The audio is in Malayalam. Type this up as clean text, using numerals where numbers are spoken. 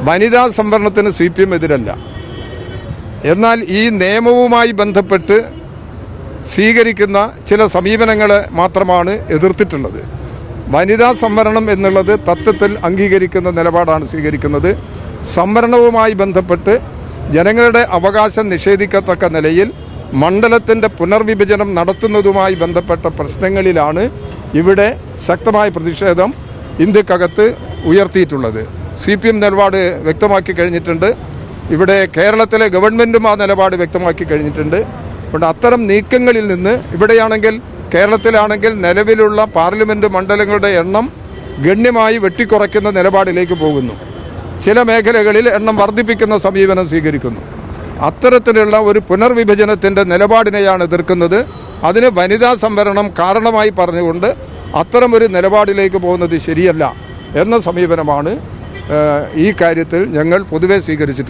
വനിതാ സംവരണത്തിന് CPM എതിരല്ല. എന്നാൽ ഈ നിയമവുമായി ബന്ധപ്പെട്ട് സ്വീകരിക്കുന്ന ചില സമീപനങ്ങളെ മാത്രമാണ് എതിർത്തിട്ടുള്ളത്. വനിതാ സംവരണം എന്നുള്ളത് തത്വത്തിൽ അംഗീകരിക്കുന്ന നിലപാടാണ് സ്വീകരിക്കുന്നത്. സംവരണവുമായി ബന്ധപ്പെട്ട് ജനങ്ങളുടെ അവകാശം നിഷേധിക്കത്തക്ക നിലയിൽ മണ്ഡലത്തിൻ്റെ പുനർവിഭജനം നടത്തുന്നതുമായി ബന്ധപ്പെട്ട പ്രശ്നങ്ങളിലാണ് ഇവിടെ ശക്തമായ പ്രതിഷേധം ഇന്ത്യക്കകത്ത് ഉയർത്തിയിട്ടുള്ളത്. CPM നിലപാട് വ്യക്തമാക്കി കഴിഞ്ഞിട്ടുണ്ട്. ഇവിടെ കേരളത്തിലെ ഗവൺമെൻറ്റും ആ നിലപാട് വ്യക്തമാക്കി കഴിഞ്ഞിട്ടുണ്ട്. അതുകൊണ്ട് അത്തരം നീക്കങ്ങളിൽ നിന്ന് ഇവിടെയാണെങ്കിൽ കേരളത്തിലാണെങ്കിൽ നിലവിലുള്ള പാർലമെൻറ്റ് മണ്ഡലങ്ങളുടെ എണ്ണം ഗണ്യമായി വെട്ടിക്കുറയ്ക്കുന്ന നിലപാടിലേക്ക് പോകുന്നു. ചില മേഖലകളിൽ എണ്ണം വർദ്ധിപ്പിക്കുന്ന സമീപനം സ്വീകരിക്കുന്നു. അത്തരത്തിലുള്ള ഒരു പുനർവിഭജനത്തിൻ്റെ നിലപാടിനെയാണ് എതിർക്കുന്നത്. അതിന് വനിതാ സംവരണം കാരണമായി പറഞ്ഞുകൊണ്ട് അത്തരമൊരു നിലപാടിലേക്ക് പോകുന്നത് ശരിയല്ല എന്ന സമീപനമാണ് ഈ കാര്യത്തിൽ ഞങ്ങൾ പൊതുവെ സ്വീകരിച്ചിട്ടുള്ളത്.